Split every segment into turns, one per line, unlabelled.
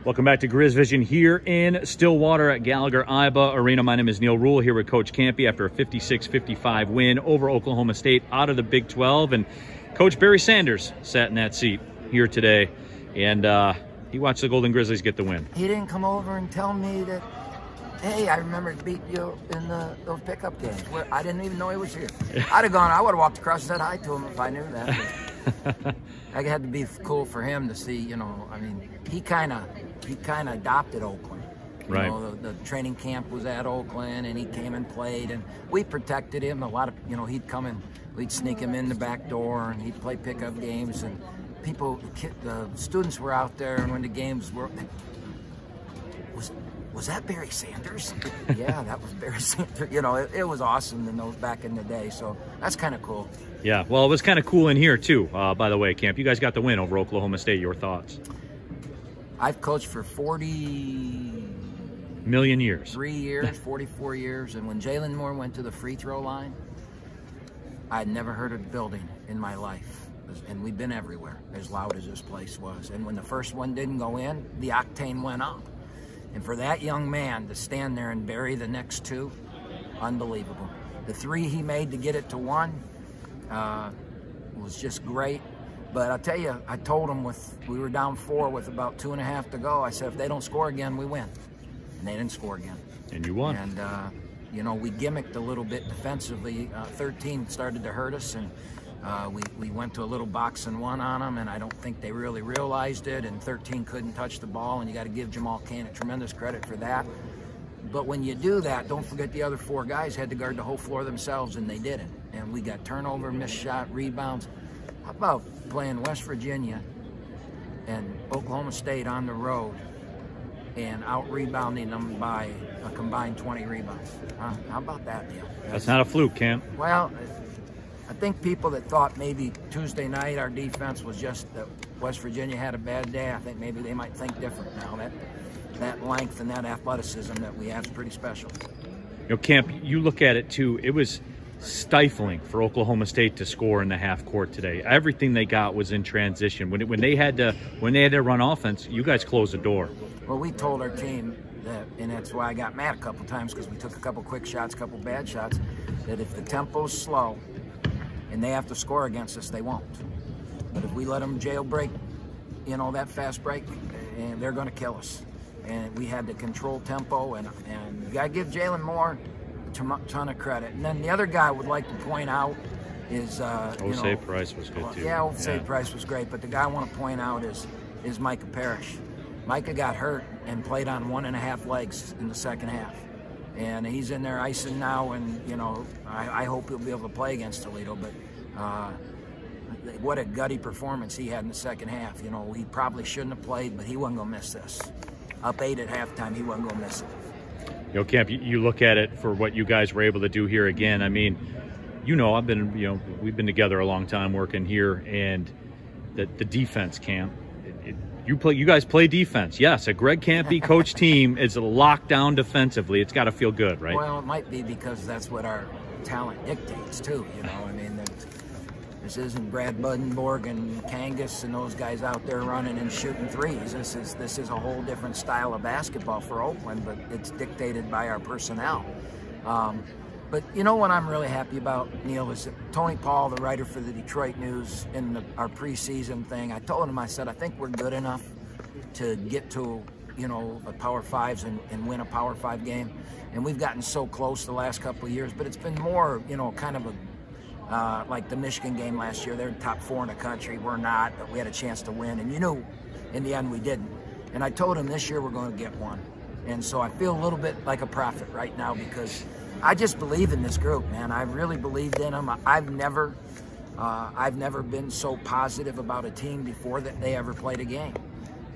Welcome back to Grizz Vision here in Stillwater at Gallagher-Iba Arena. My name is Neil Rule here with Coach Kampe after a 56-55 win over Oklahoma State out of the Big 12. And Coach Barry Sanders sat in that seat here today, and he watched the Golden Grizzlies get the win.
He didn't come over and tell me that, hey, I remember beating you in those pickup games where I didn't even know he was here. I would have walked across and said hi to him if I knew that. I had to be cool for him to see, you know, I mean, he kind of adopted Oakland.
Right.
You know, the training camp was at Oakland, and he came and played, and we protected him. A lot of, you know, he'd come in, we'd sneak him in the back door, and he'd play pickup games, and the students were out there, and when the games were, was that Barry Sanders? Yeah, that was Barry Sanders. You know, it was awesome to know back in the day, so that's kind of cool.
Yeah, well, it was kind of cool in here, too, by the way, Camp. You guys got the win over Oklahoma State. Your thoughts?
I've coached for 40
million years.
3 years, 44 years, and when Jalen Moore went to the free throw line, I'd never heard of the building in my life. And we've been everywhere, as loud as this place was. And when the first one didn't go in, the octane went up. And for that young man to stand there and bury the next two, unbelievable. The three he made to get it to one was just great. But I'll tell you, I told him we were down 4 with about 2.5 to go. I said, if they don't score again, we win. And they didn't score again.
And you won.
And, you know, we gimmicked a little bit defensively. 13 started to hurt us, and we went to a little box and one on them, and I don't think they really realized it, and 13 couldn't touch the ball, and you got to give Jamal Cain tremendous credit for that. But when you do that, don't forget the other 4 guys had to guard the whole floor themselves, and they didn't. And we got turnover, missed shot, rebounds. How about playing West Virginia and Oklahoma State on the road and out-rebounding them by a combined 20 rebounds? How about that, Neil?
That's not a fluke, Cam.
Well, I think people that thought maybe Tuesday night our defense was just that West Virginia had a bad day, I think maybe they might think different now. That length and that athleticism that we have is pretty special.
You know, Camp, you look at it too, it was stifling for Oklahoma State to score in the half court today. Everything they got was in transition. When they had to run offense, you guys closed the door.
Well, we told our team that, and that's why I got mad a couple times, because we took a couple quick shots, a couple bad shots, that if the tempo's slow and they have to score against us, they won't. But if we let them jailbreak, you know, that fast break, and they're going to kill us. And we had to control tempo, and you got to give Jalen Moore a ton of credit. And then the other guy I would like to point out is
Osei Price was good too.
Yeah, Osei Price was great, but the guy I want to point out is Micah Parrish. Micah got hurt and played on 1.5 legs in the second half, and he's in there icing now. And you know, I hope he'll be able to play against Toledo. But what a gutty performance he had in the second half. You know, he probably shouldn't have played, but he wasn't gonna miss this. Up 8 at halftime, he wasn't gonna miss it.
You know, Camp, you look at it for what you guys were able to do here again. I mean, you know, we've been together a long time working here, and the defense, Camp, you guys play defense. Yes, a Greg Kampe coach team is locked down defensively. It's got to feel good, right?
Well, it might be because that's what our talent dictates too. You know, I mean, this isn't Brad Buddenborg and Kangas and those guys out there running and shooting threes. This is a whole different style of basketball for Oakland, but it's dictated by our personnel. But you know what I'm really happy about, Neil, is that Tony Paul, the writer for the Detroit News, in our preseason thing, I told him, I said, I think we're good enough to get to, you know, a Power Fives and win a Power 5 game. And we've gotten so close the last couple of years, but it's been more, you know, kind of like the Michigan game last year. They're top 4 in the country. We're not, but we had a chance to win. And you knew, in the end, we didn't. And I told him this year we're going to get one. And so I feel a little bit like a prophet right now, because I just believe in this group, man. I really believed in them. I've never been so positive about a team before that they ever played a game.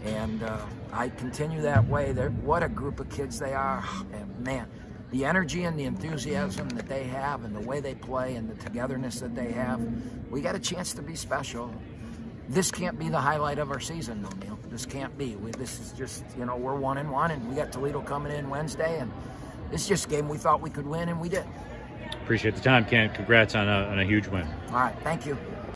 And I continue that way. What a group of kids they are. And man, the energy and the enthusiasm that they have and the way they play and the togetherness that they have, we got a chance to be special. This can't be the highlight of our season, though, Neil. This can't be. This is just, you know, we're 1-1, and we got Toledo coming in Wednesday, and this is just a game we thought we could win, and we did.
Appreciate the time, Ken. Congrats on a huge win.
All right, thank you.